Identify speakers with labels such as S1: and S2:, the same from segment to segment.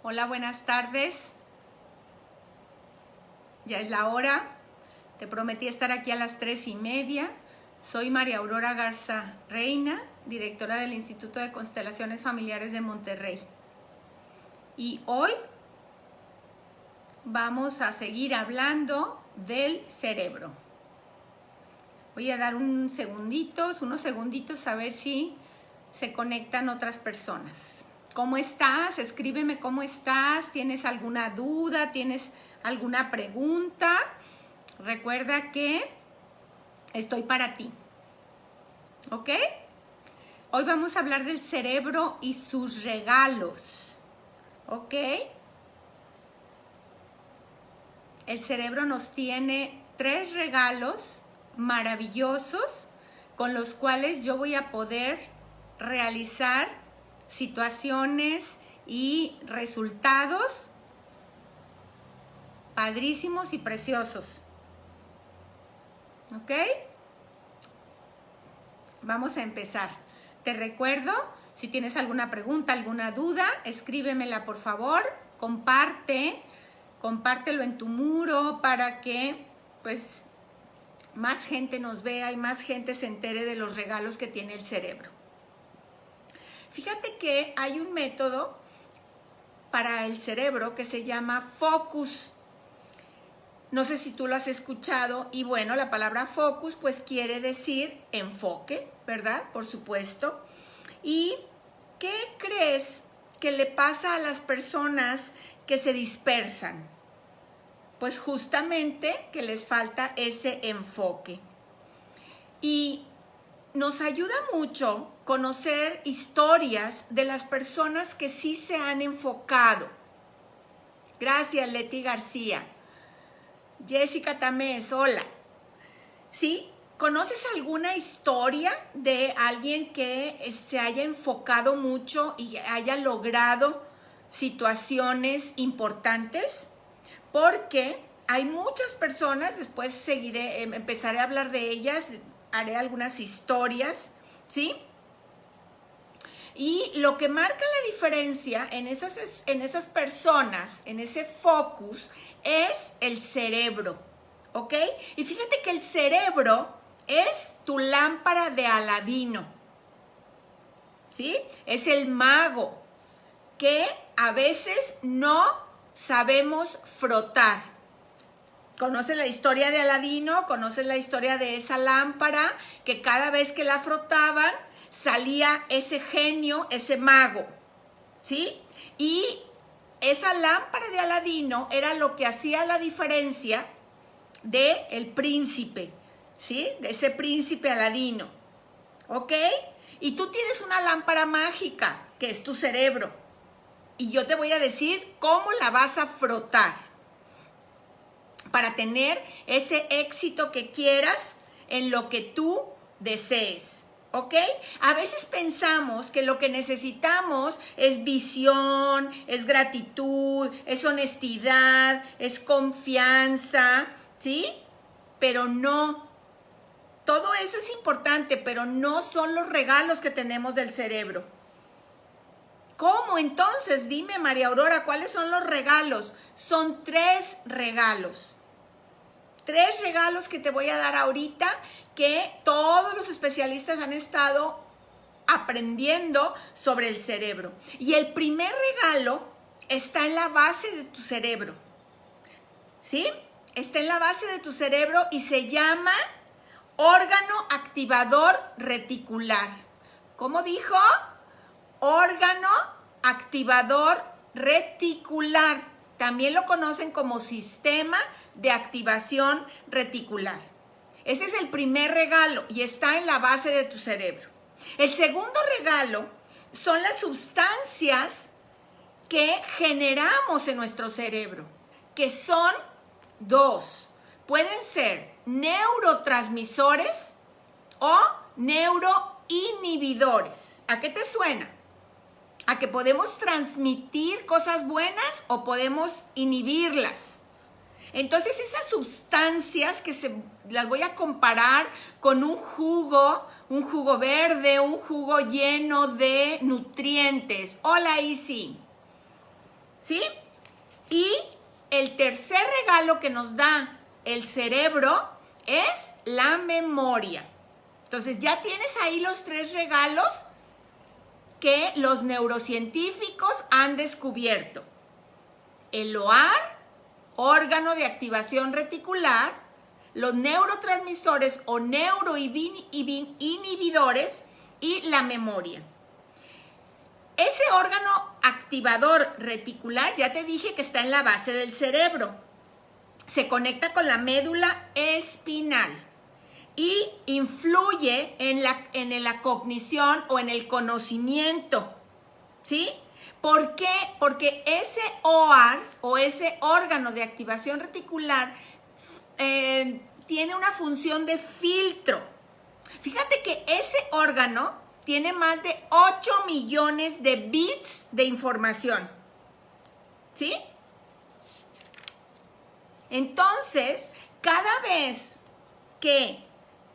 S1: Hola, buenas tardes. Ya es la hora. Te prometí estar aquí a las 3:30. Soy María Aurora Garza Reina, directora del Instituto de Constelaciones Familiares de Monterrey. Y hoy vamos a seguir hablando del cerebro. Voy a dar unos segunditos a ver si se conectan otras personas. ¿Cómo estás? Escríbeme cómo estás. ¿Tienes alguna duda? ¿Tienes alguna pregunta? Recuerda que estoy para ti. ¿Ok? Hoy vamos a hablar del cerebro y sus regalos. ¿Ok? El cerebro nos tiene 3 regalos maravillosos con los cuales yo voy a poder realizar situaciones y resultados padrísimos y preciosos. ¿Ok? Vamos a empezar. Te recuerdo, si tienes alguna pregunta, alguna duda, escríbemela por favor, compártelo en tu muro para que pues más gente nos vea y más gente se entere de los regalos que tiene el cerebro. Fíjate que hay un método para el cerebro que se llama focus. No sé si tú lo has escuchado y bueno, la palabra focus pues quiere decir enfoque, ¿verdad? Por supuesto. ¿Y qué crees que le pasa a las personas que se dispersan? Pues justamente que les falta ese enfoque. Y nos ayuda mucho conocer historias de las personas que sí se han enfocado. Gracias, Leti García. Jessica Tamés, hola. ¿Sí? ¿Conoces alguna historia de alguien que se haya enfocado mucho y haya logrado situaciones importantes? Porque hay muchas personas, después empezaré a hablar de ellas, haré algunas historias, ¿sí? Y lo que marca la diferencia en esas personas, en ese focus, es el cerebro, ¿ok? Y fíjate que el cerebro es tu lámpara de Aladino, ¿sí? Es el mago que a veces no sabemos frotar. ¿Conoces la historia de Aladino? ¿Conoces la historia de esa lámpara que cada vez que la frotaban salía ese genio, ese mago? ¿Sí? Y esa lámpara de Aladino era lo que hacía la diferencia del príncipe, ¿sí? De ese príncipe Aladino, ¿ok? Y tú tienes una lámpara mágica, que es tu cerebro. Y yo te voy a decir cómo la vas a frotar para tener ese éxito que quieras en lo que tú desees, ¿ok? A veces pensamos que lo que necesitamos es visión, es gratitud, es honestidad, es confianza, ¿sí? Pero no. Todo eso es importante, pero no son los regalos que tenemos del cerebro. ¿Cómo entonces? Dime, María Aurora, ¿cuáles son los regalos? Son 3 regalos. 3 regalos que te voy a dar ahorita que todos los especialistas han estado aprendiendo sobre el cerebro. Y el primer regalo está en la base de tu cerebro, ¿sí? Está en la base de tu cerebro y se llama órgano activador reticular. ¿Cómo dijo? Órgano activador reticular. También lo conocen como sistema de activación reticular. Ese es el primer regalo y está en la base de tu cerebro. El segundo regalo son las sustancias que generamos en nuestro cerebro, que son 2. Pueden ser neurotransmisores o neuroinhibidores. ¿A qué te suena? ¿A que podemos transmitir cosas buenas o podemos inhibirlas? Entonces esas sustancias las voy a comparar con un jugo verde, un jugo lleno de nutrientes. Hola, Isi. ¿sí? Y el tercer regalo que nos da el cerebro es la memoria. Entonces ya tienes ahí los 3 regalos que los neurocientíficos han descubierto. El OAR, órgano de activación reticular, los neurotransmisores o neuroinhibidores y la memoria. Ese órgano activador reticular, ya te dije que está en la base del cerebro. Se conecta con la médula espinal y influye en la cognición o en el conocimiento, ¿sí? ¿Por qué? Porque ese OAR o ese órgano de activación reticular tiene una función de filtro. Fíjate que ese órgano tiene más de 8 millones de bits de información, ¿sí? Entonces, cada vez que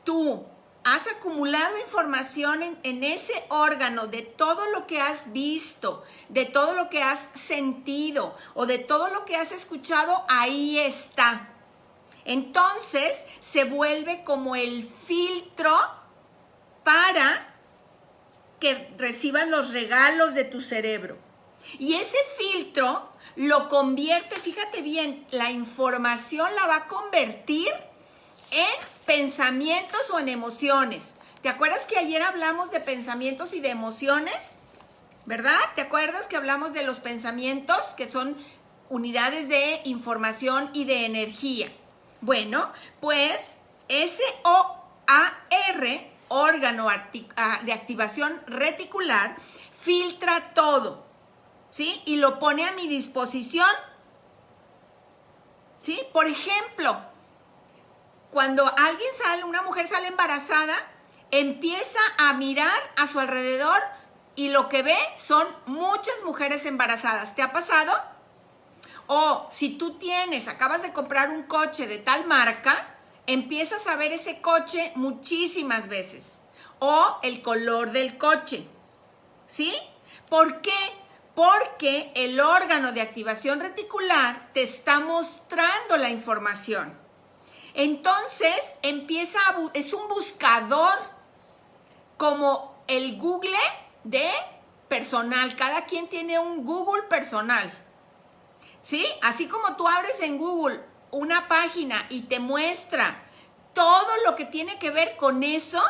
S1: tú has acumulado información en ese órgano de todo lo que has visto, de todo lo que has sentido o de todo lo que has escuchado, ahí está. Entonces se vuelve como el filtro para que recibas los regalos de tu cerebro. Y ese filtro lo convierte, fíjate bien, la información la va a convertir en pensamientos o en emociones. ¿Te acuerdas que ayer hablamos de pensamientos y de emociones? ¿Verdad? ¿Te acuerdas que hablamos de los pensamientos, que son unidades de información y de energía? Bueno, pues ese OAR, órgano de activación reticular, filtra todo, ¿sí? Y lo pone a mi disposición, ¿sí? Por ejemplo, cuando una mujer sale embarazada, empieza a mirar a su alrededor y lo que ve son muchas mujeres embarazadas. ¿Te ha pasado? O si tú acabas de comprar un coche de tal marca, empiezas a ver ese coche muchísimas veces. O el color del coche, ¿sí? ¿Por qué? Porque el órgano de activación reticular te está mostrando la información. Entonces es un buscador como el Google de personal. Cada quien tiene un Google personal, ¿sí? Así como tú abres en Google una página y te muestra todo lo que tiene que ver con eso,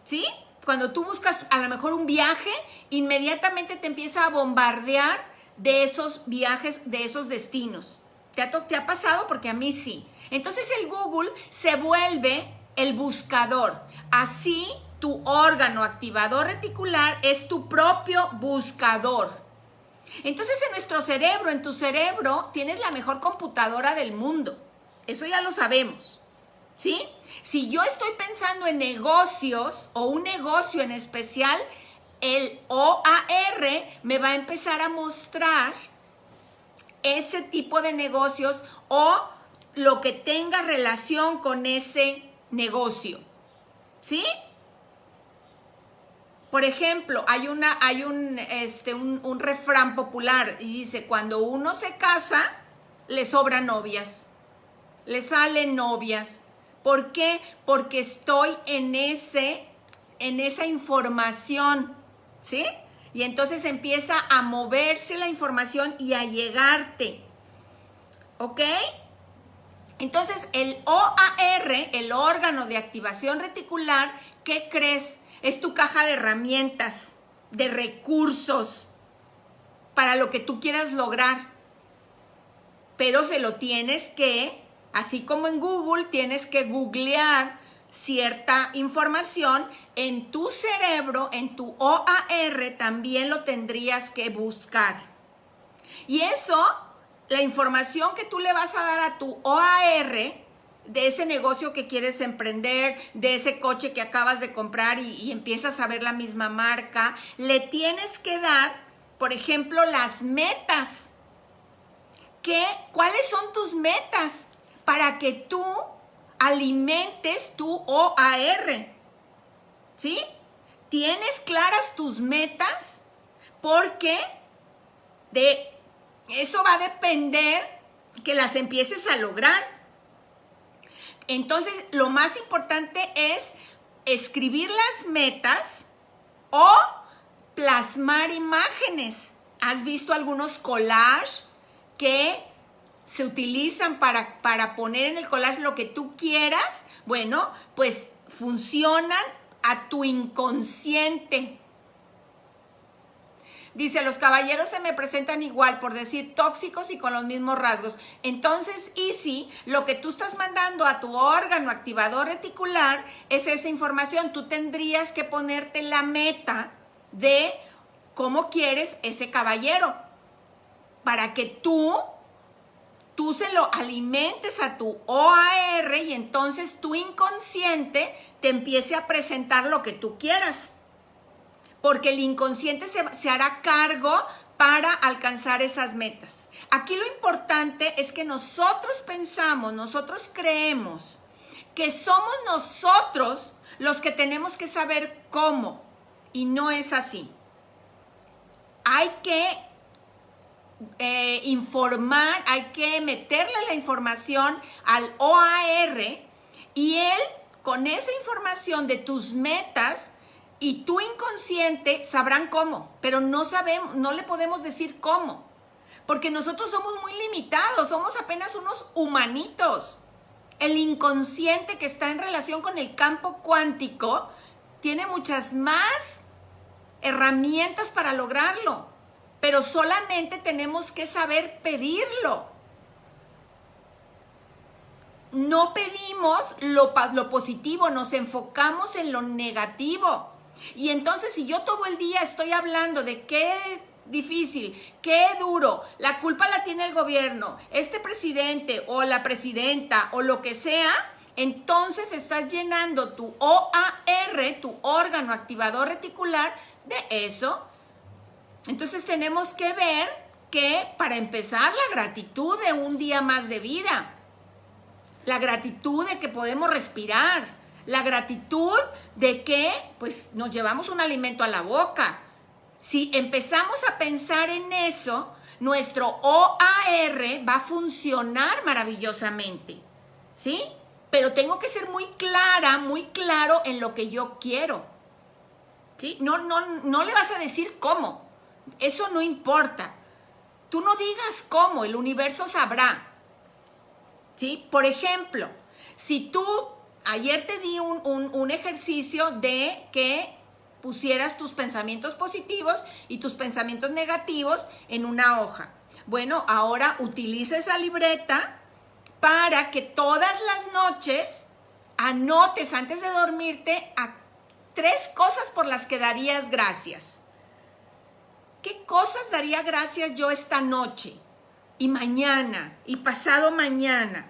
S1: ¿sí? Cuando tú buscas a lo mejor un viaje, inmediatamente te empieza a bombardear de esos viajes, de esos destinos. ¿Te ha pasado? Porque a mí sí. Entonces el Google se vuelve el buscador. Así tu órgano activador reticular es tu propio buscador. Entonces en nuestro cerebro, en tu cerebro, tienes la mejor computadora del mundo. Eso ya lo sabemos, ¿sí? Si yo estoy pensando en negocios o un negocio en especial, el OAR me va a empezar a mostrar ese tipo de negocios o lo que tenga relación con ese negocio, ¿sí? Por ejemplo, hay un refrán popular y dice, cuando uno se casa, le sobran novias, le salen novias. ¿Por qué? Porque estoy en esa información, ¿sí? Y entonces empieza a moverse la información y a llegarte, ¿ok? Entonces el OAR, el órgano de activación reticular, ¿qué crees? Es tu caja de herramientas, de recursos para lo que tú quieras lograr. Pero se lo tienes que, así como en Google, tienes que googlear cierta información. En tu cerebro, en tu OAR, también lo tendrías que buscar. Y eso, la información que tú le vas a dar a tu OAR, de ese negocio que quieres emprender, de ese coche que acabas de comprar y empiezas a ver la misma marca, le tienes que dar, por ejemplo, las metas. ¿Cuáles son tus metas? Para que tú alimentes tu OAR, ¿sí? ¿Tienes claras tus metas? Porque eso va a depender que las empieces a lograr. Entonces, lo más importante es escribir las metas o plasmar imágenes. ¿Has visto algunos collages que se utilizan para poner en el collage lo que tú quieras? Bueno, pues funcionan a tu inconsciente. Dice, los caballeros se me presentan igual, por decir tóxicos y con los mismos rasgos. Entonces, Isi, lo que tú estás mandando a tu órgano activador reticular es esa información. Tú tendrías que ponerte la meta de cómo quieres ese caballero para que tú se lo alimentes a tu OAR y entonces tu inconsciente te empiece a presentar lo que tú quieras. Porque el inconsciente se hará cargo para alcanzar esas metas. Aquí lo importante es que nosotros pensamos, nosotros creemos que somos nosotros los que tenemos que saber cómo, y no es así. Hay que informar, hay que meterle la información al OAR y él, con esa información de tus metas, y tu inconsciente sabrán cómo, pero no sabemos, no le podemos decir cómo, porque nosotros somos muy limitados, somos apenas unos humanitos. El inconsciente que está en relación con el campo cuántico tiene muchas más herramientas para lograrlo, pero solamente tenemos que saber pedirlo. No pedimos lo positivo, nos enfocamos en lo negativo. Y entonces, si yo todo el día estoy hablando de qué difícil, qué duro, la culpa la tiene el gobierno, este presidente o la presidenta o lo que sea, entonces estás llenando tu OAR, tu órgano activador reticular, de eso. Entonces tenemos que ver que, para empezar, la gratitud de un día más de vida, la gratitud de que podemos respirar, la gratitud de que pues nos llevamos un alimento a la boca. Si empezamos a pensar en eso, nuestro OAR va a funcionar maravillosamente, ¿sí? Pero tengo que ser muy clara, muy claro en lo que yo quiero, ¿sí? No le vas a decir cómo, eso no importa. Tú no digas cómo, el universo sabrá, ¿sí? Por ejemplo, si tú, ayer te di un ejercicio de que pusieras tus pensamientos positivos y tus pensamientos negativos en una hoja. Bueno, ahora utiliza esa libreta para que todas las noches anotes antes de dormirte a 3 cosas por las que darías gracias. ¿Qué cosas daría gracias yo esta noche? Y mañana, y pasado mañana.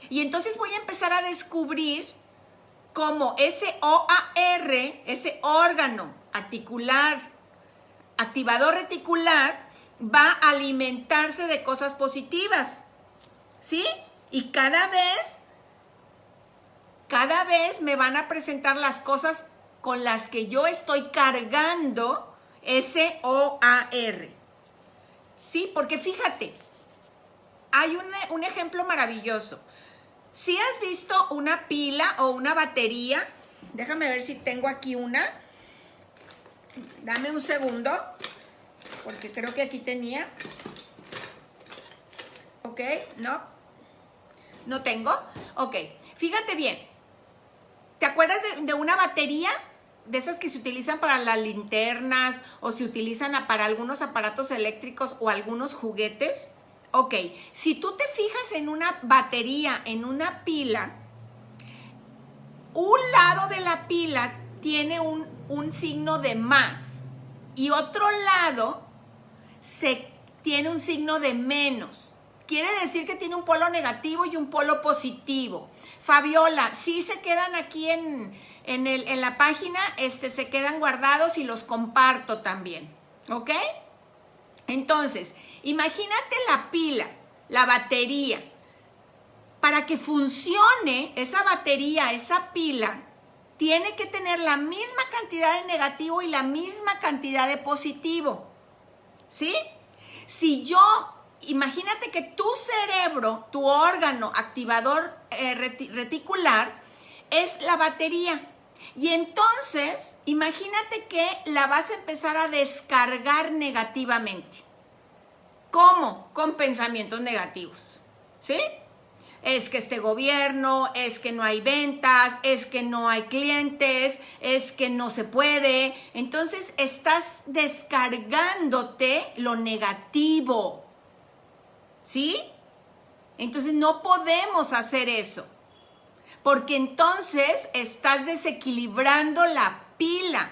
S1: Y entonces voy a empezar a descubrir cómo ese OAR, ese órgano articular, activador reticular, va a alimentarse de cosas positivas, ¿sí? Y cada vez me van a presentar las cosas con las que yo estoy cargando ese OAR, ¿sí? Porque fíjate, hay un ejemplo maravilloso. Si has visto una pila o una batería, déjame ver si tengo aquí una. Dame un segundo, porque creo que aquí tenía. ¿Ok? ¿No tengo? Ok, fíjate bien. ¿Te acuerdas de una batería? De esas que se utilizan para las linternas o se utilizan para algunos aparatos eléctricos o algunos juguetes. Ok, si tú te fijas en una batería, en una pila, un lado de la pila tiene un signo de más y otro lado tiene un signo de menos. Quiere decir que tiene un polo negativo y un polo positivo. Fabiola, sí se quedan aquí en la página, se quedan guardados y los comparto también, ¿ok? Entonces, imagínate la pila, la batería. Para que funcione esa batería, esa pila, tiene que tener la misma cantidad de negativo y la misma cantidad de positivo, ¿sí? Si yo imagínate que tu cerebro, tu órgano activador reticular, es la batería. Y entonces, imagínate que la vas a empezar a descargar negativamente. ¿Cómo? Con pensamientos negativos, ¿sí? Es que este gobierno, es que no hay ventas, es que no hay clientes, es que no se puede. Entonces estás descargándote lo negativo, ¿sí? Entonces no podemos hacer eso, porque entonces estás desequilibrando la pila.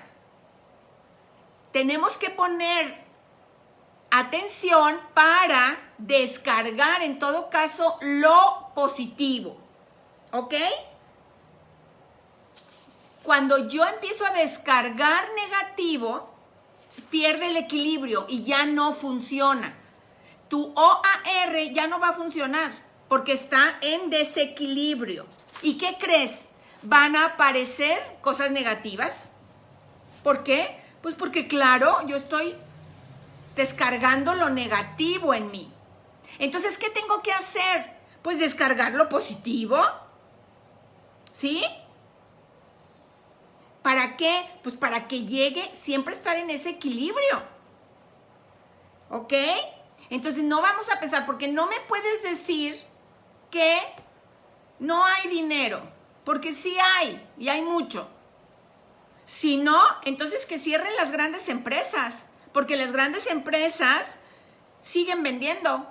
S1: Tenemos que poner atención para descargar, en todo caso, lo positivo, ¿ok? Cuando yo empiezo a descargar negativo, pierde el equilibrio y ya no funciona. Tu OAR ya no va a funcionar porque está en desequilibrio. ¿Y qué crees? Van a aparecer cosas negativas. ¿Por qué? Pues porque, claro, yo estoy descargando lo negativo en mí. Entonces, ¿qué tengo que hacer? Pues descargar lo positivo. ¿Sí? ¿Para qué? Pues para que llegue siempre a estar en ese equilibrio. ¿Ok? Entonces no vamos a pensar, porque no me puedes decir que no hay dinero, porque sí hay, y hay mucho. Si no, entonces que cierren las grandes empresas, porque las grandes empresas siguen vendiendo.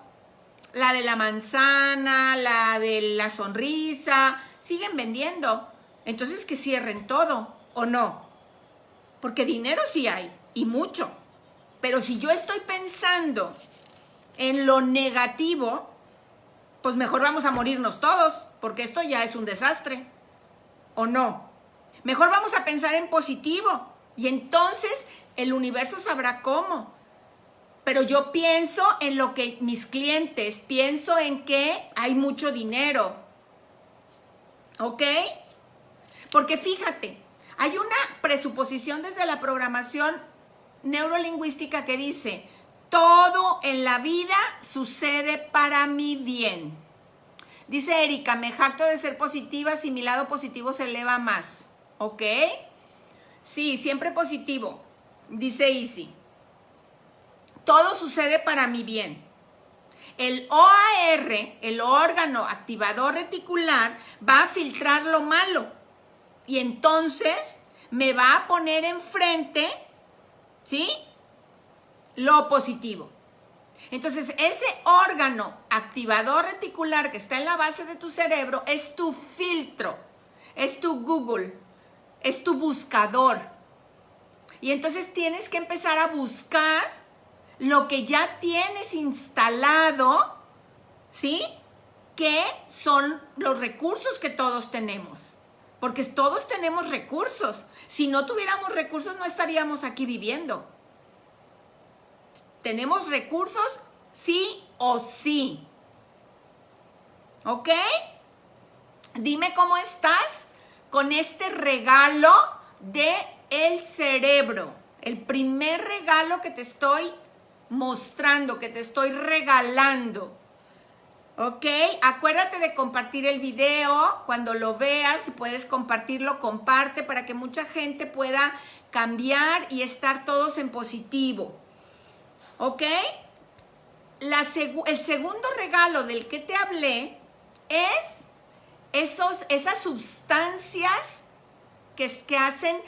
S1: La de la manzana, la de la sonrisa, siguen vendiendo. Entonces que cierren todo, ¿o no? Porque dinero sí hay, y mucho. Pero si yo estoy pensando en lo negativo, pues mejor vamos a morirnos todos, porque esto ya es un desastre, ¿o no? Mejor vamos a pensar en positivo, y entonces el universo sabrá cómo. Pero yo pienso en lo que mis clientes, pienso en que hay mucho dinero, ¿ok? Porque fíjate, hay una presuposición desde la programación neurolingüística que dice: todo en la vida sucede para mi bien. Dice Erika: me jacto de ser positiva si mi lado positivo se eleva más. ¿Ok? Sí, siempre positivo. Dice Isi: todo sucede para mi bien. El OAR, el órgano activador reticular, va a filtrar lo malo. Y entonces me va a poner enfrente, ¿sí?, lo positivo. Entonces, ese órgano activador reticular que está en la base de tu cerebro es tu filtro, es tu Google, es tu buscador. Y entonces tienes que empezar a buscar lo que ya tienes instalado, ¿sí?, que son los recursos que todos tenemos. Porque todos tenemos recursos. Si no tuviéramos recursos, no estaríamos aquí viviendo. Tenemos recursos sí o sí. ¿Ok? Dime cómo estás con este regalo de el cerebro. El primer regalo que te estoy mostrando, que te estoy regalando. ¿Ok? Acuérdate de compartir el video. Cuando lo veas, si puedes compartirlo, comparte para que mucha gente pueda cambiar y estar todos en positivo. ¿Ok? El segundo regalo del que te hablé es esas sustancias que hacen,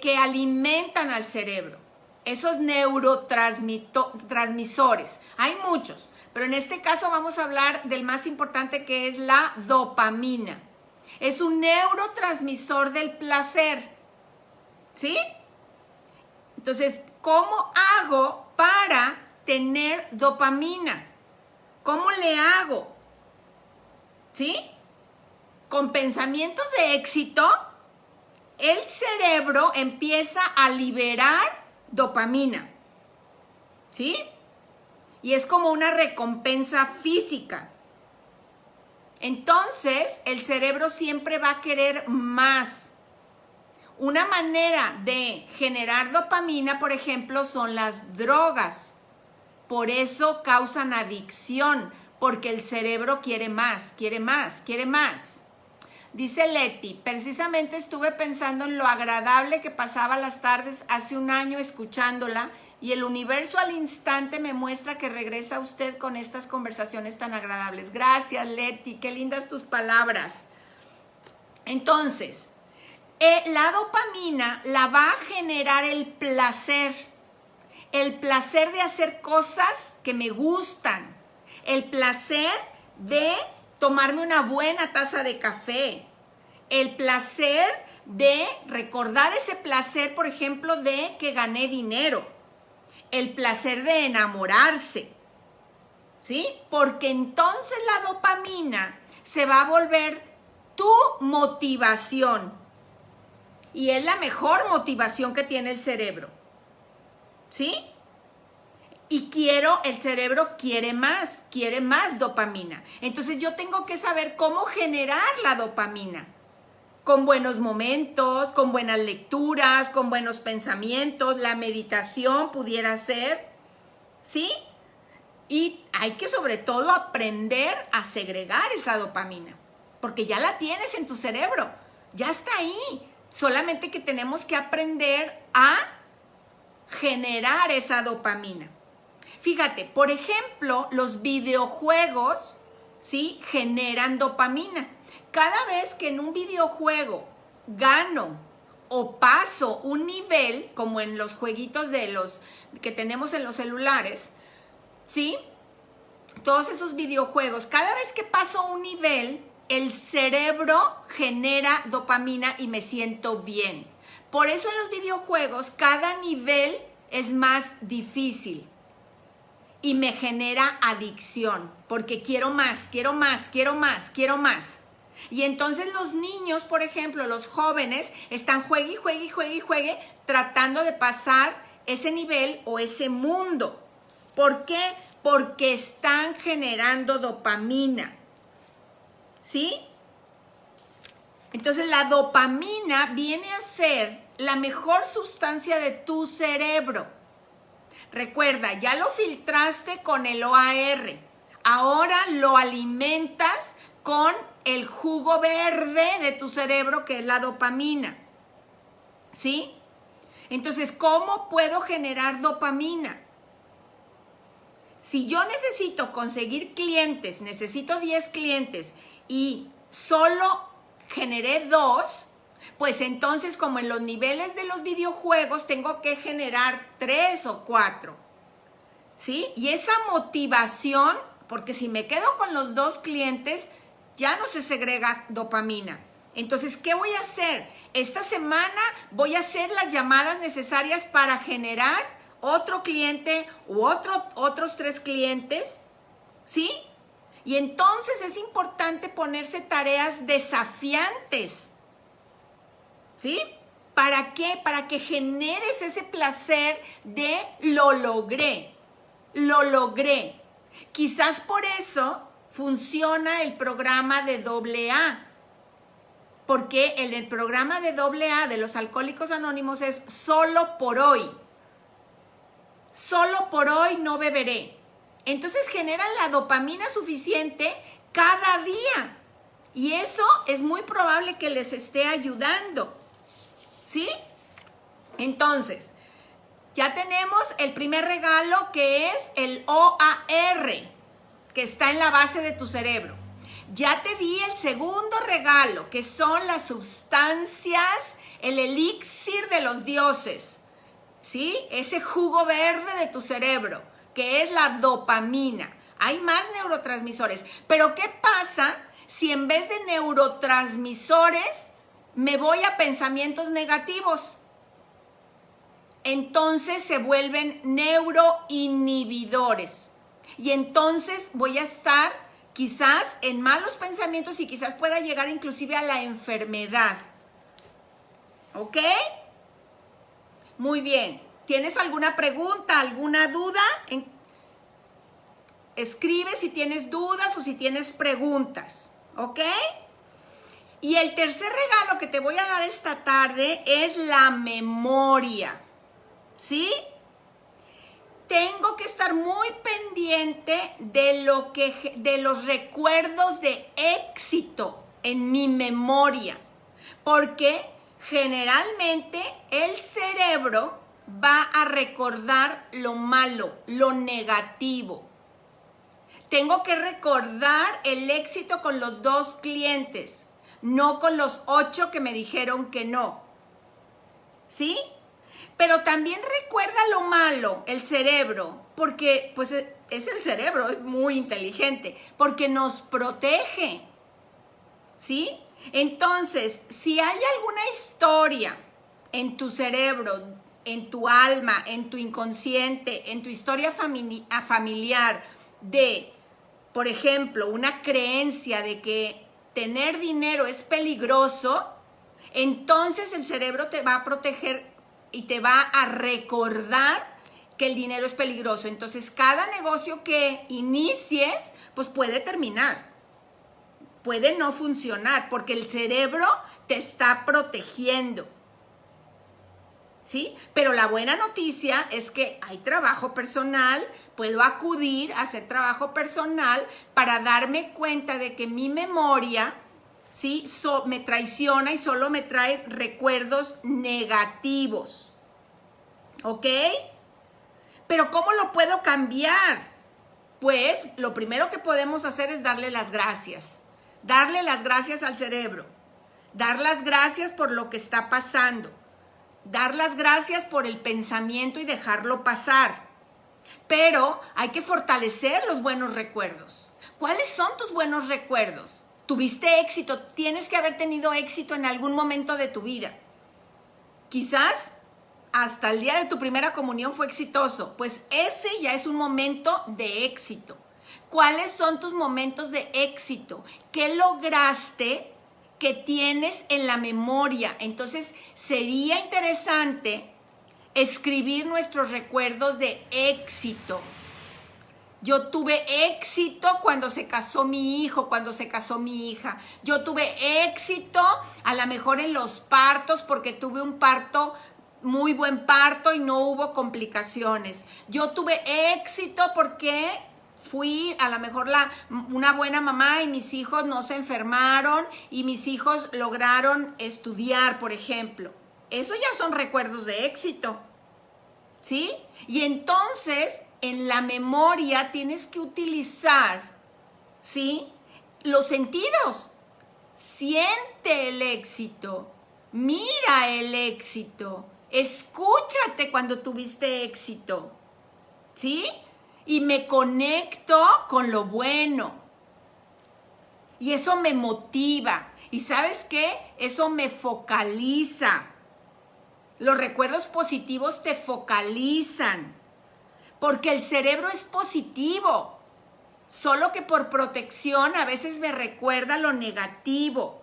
S1: que alimentan al cerebro. Esos neurotransmisores. Hay muchos, pero en este caso vamos a hablar del más importante, que es la dopamina. Es un neurotransmisor del placer. ¿Sí? Entonces, ¿cómo hago para tener dopamina? ¿Cómo le hago? ¿Sí? Con pensamientos de éxito, el cerebro empieza a liberar dopamina. ¿Sí? Y es como una recompensa física. Entonces, el cerebro siempre va a querer más. Una manera de generar dopamina, por ejemplo, son las drogas. por eso causan adicción, porque el cerebro quiere más, quiere más, quiere más. Dice Leti, precisamente estuve pensando en lo agradable que pasaba las tardes hace un año escuchándola y el universo al instante me muestra que regresa usted con estas conversaciones tan agradables. Gracias, Leti, qué lindas tus palabras. Entonces, la dopamina la va a generar el placer de hacer cosas que me gustan, el placer de tomarme una buena taza de café, el placer de recordar ese placer, por ejemplo, de que gané dinero, el placer de enamorarse, ¿sí? Porque entonces la dopamina se va a volver tu motivación y es la mejor motivación que tiene el cerebro, ¿sí? Y el cerebro quiere más dopamina. Entonces yo tengo que saber cómo generar la dopamina. Con buenos momentos, con buenas lecturas, con buenos pensamientos, la meditación pudiera ser, ¿sí? Y hay que sobre todo aprender a segregar esa dopamina, porque ya la tienes en tu cerebro, ya está ahí. Solamente que tenemos que aprender a generar esa dopamina. Fíjate, por ejemplo, los videojuegos, ¿sí? Generan dopamina. Cada vez que en un videojuego gano o paso un nivel, como en los jueguitos de los que tenemos en los celulares, ¿sí? Todos esos videojuegos, cada vez que paso un nivel, el cerebro genera dopamina y me siento bien. Por eso en los videojuegos cada nivel es más difícil y me genera adicción, porque quiero más, quiero más, quiero más, quiero más. Y entonces los niños, por ejemplo, los jóvenes, están juegue, tratando de pasar ese nivel o ese mundo. ¿Por qué? Porque están generando dopamina, ¿sí? Entonces la dopamina viene a ser la mejor sustancia de tu cerebro. Recuerda, ya lo filtraste con el OAR. Ahora lo alimentas con el jugo verde de tu cerebro, que es la dopamina, ¿sí? Entonces, ¿cómo puedo generar dopamina? Si yo necesito conseguir clientes, necesito 10 clientes y solo generé 2, pues entonces, como en los niveles de los videojuegos, tengo que generar 3 o 4, ¿sí? Y esa motivación, porque si me quedo con los 2 clientes, ya no se segrega dopamina. Entonces, ¿qué voy a hacer? Esta semana voy a hacer las llamadas necesarias para generar otro cliente u otros 3 clientes, ¿sí? Y entonces es importante ponerse tareas desafiantes, ¿sí? ¿Para qué? Para que generes ese placer de lo logré, lo logré. Quizás por eso funciona el programa de AA, porque en el programa de AA de los Alcohólicos Anónimos es solo por hoy no beberé. Entonces generan la dopamina suficiente cada día y eso es muy probable que les esté ayudando, ¿sí? Entonces, ya tenemos el primer regalo, que es el OAR, que está en la base de tu cerebro. Ya te di el segundo regalo, que son las sustancias, el elixir de los dioses, ¿sí? Ese jugo verde de tu cerebro, que es la dopamina. Hay más neurotransmisores. Pero ¿qué pasa si en vez de neurotransmisores me voy a pensamientos negativos? Entonces se vuelven neuroinhibidores. Y entonces voy a estar quizás en malos pensamientos y quizás pueda llegar inclusive a la enfermedad. ¿Ok? Muy bien. ¿Tienes alguna pregunta, alguna duda? Escribe si tienes dudas o si tienes preguntas. ¿Ok? Y el tercer regalo que te voy a dar esta tarde es la memoria. ¿Sí? tengo que estar muy pendiente de los recuerdos de éxito en mi memoria, porque generalmente el cerebro va a recordar lo malo, lo negativo. Tengo que recordar el éxito con los 2 clientes, no con los 8 que me dijeron que no. ¿Sí? Pero también recuerda lo malo, el cerebro, porque pues es el cerebro, es muy inteligente, porque nos protege. ¿Sí? Entonces, si hay alguna historia en tu cerebro, en tu alma, en tu inconsciente, en tu historia familiar de, por ejemplo, una creencia de que tener dinero es peligroso, entonces el cerebro te va a proteger y te va a recordar que el dinero es peligroso. Entonces, cada negocio que inicies, pues puede terminar. Puede no funcionar porque el cerebro te está protegiendo. ¿Sí? Pero la buena noticia es que hay trabajo personal, puedo acudir a hacer trabajo personal para darme cuenta de que mi memoria, ¿sí? Me traiciona y solo me trae recuerdos negativos. ¿Ok? Pero ¿cómo lo puedo cambiar? Pues lo primero que podemos hacer es darle las gracias. Darle las gracias al cerebro. Dar las gracias por lo que está pasando. Dar las gracias por el pensamiento y dejarlo pasar. Pero hay que fortalecer los buenos recuerdos. ¿Cuáles son tus buenos recuerdos? Tuviste éxito, tienes que haber tenido éxito en algún momento de tu vida. Quizás hasta el día de tu primera comunión fue exitoso. Pues ese ya es un momento de éxito. ¿Cuáles son tus momentos de éxito? ¿Qué lograste que tienes en la memoria? Entonces, sería interesante escribir nuestros recuerdos de éxito. Yo tuve éxito cuando se casó mi hijo, cuando se casó mi hija. Yo tuve éxito a lo mejor en los partos porque tuve un parto, muy buen parto y no hubo complicaciones. Yo tuve éxito porque fui a lo mejor una buena mamá y mis hijos no se enfermaron y mis hijos lograron estudiar, por ejemplo. Eso ya son recuerdos de éxito, ¿sí? Y entonces, en la memoria tienes que utilizar, ¿sí?, los sentidos. Siente el éxito, mira el éxito, escúchate cuando tuviste éxito, ¿sí? Y me conecto con lo bueno. Y eso me motiva. ¿Y sabes qué? Eso me focaliza. Los recuerdos positivos te focalizan. Porque el cerebro es positivo. Solo que por protección a veces me recuerda lo negativo.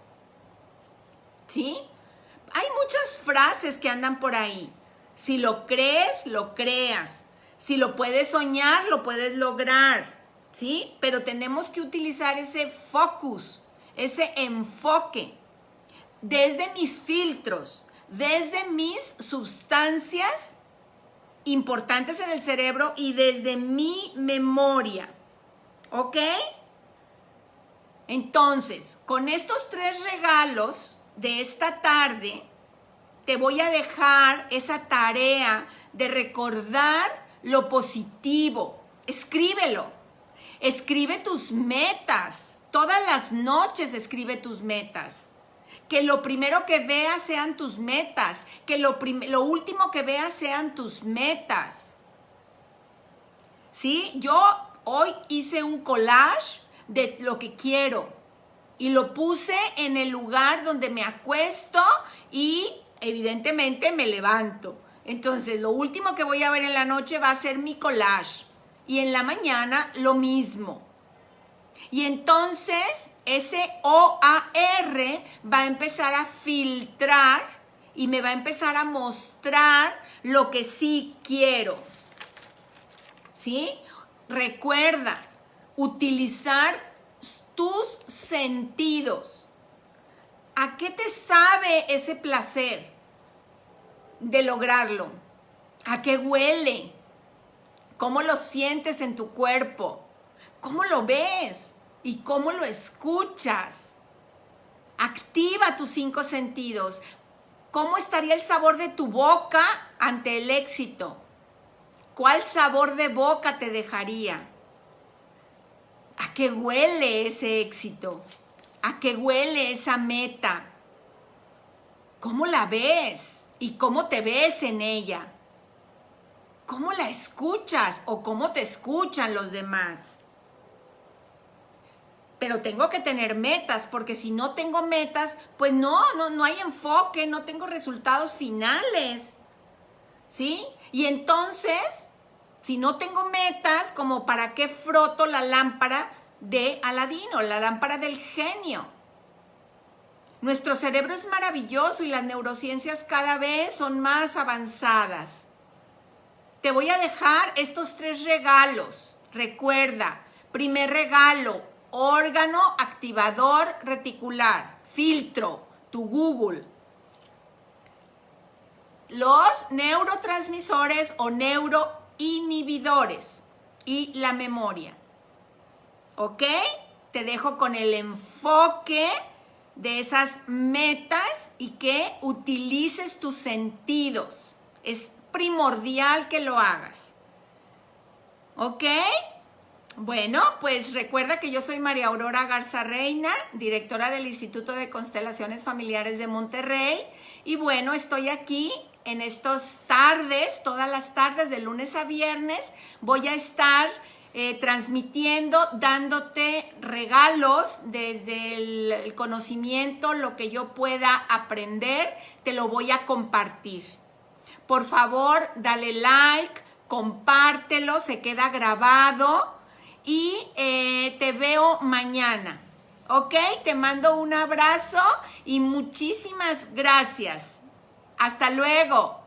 S1: ¿Sí? Hay muchas frases que andan por ahí. Si lo crees, lo creas. Si lo puedes soñar, lo puedes lograr, ¿sí? Pero tenemos que utilizar ese focus, ese enfoque, desde mis filtros, desde mis sustancias importantes en el cerebro y desde mi memoria, ¿ok? Entonces, con estos 3 regalos de esta tarde, te voy a dejar esa tarea de recordar lo positivo. Escríbelo. Escribe tus metas. Todas las noches escribe tus metas. Que lo primero que veas sean tus metas. Que lo último que veas sean tus metas. ¿Sí? Yo hoy hice un collage de lo que quiero. Y lo puse en el lugar donde me acuesto y evidentemente me levanto. Entonces, lo último que voy a ver en la noche va a ser mi collage. Y en la mañana, lo mismo. Y entonces, ese OAR va a empezar a filtrar y me va a empezar a mostrar lo que sí quiero. ¿Sí? Recuerda, utilizar tus sentidos. ¿A qué te sabe ese placer de lograrlo? ¿A qué huele? ¿Cómo lo sientes en tu cuerpo? ¿Cómo lo ves? ¿Y cómo lo escuchas? Activa tus 5 sentidos. ¿Cómo estaría el sabor de tu boca ante el éxito? ¿Cuál sabor de boca te dejaría? ¿A qué huele ese éxito? ¿A qué huele esa meta? ¿Cómo la ves? ¿Y cómo te ves en ella? ¿Cómo la escuchas o cómo te escuchan los demás? Pero tengo que tener metas, porque si no tengo metas, pues no hay enfoque, no tengo resultados finales, ¿sí? Y entonces, si no tengo metas, ¿como para qué froto la lámpara de Aladino, la lámpara del genio? Nuestro cerebro es maravilloso y las neurociencias cada vez son más avanzadas. Te voy a dejar estos 3 regalos. Recuerda, primer regalo, órgano activador reticular, filtro, tu Google. Los neurotransmisores o neuroinhibidores y la memoria. ¿Ok? Te dejo con el enfoque de esas metas y que utilices tus sentidos. Es primordial que lo hagas. ¿Ok? Bueno, pues recuerda que yo soy María Aurora Garza Reina, directora del Instituto de Constelaciones Familiares de Monterrey. Y bueno, estoy aquí en estas tardes, todas las tardes de lunes a viernes. Voy a estar transmitiendo, dándote regalos desde el conocimiento, lo que yo pueda aprender, te lo voy a compartir. Por favor, dale like, compártelo, se queda grabado y te veo mañana. ¿Ok? Te mando un abrazo y muchísimas gracias. Hasta luego.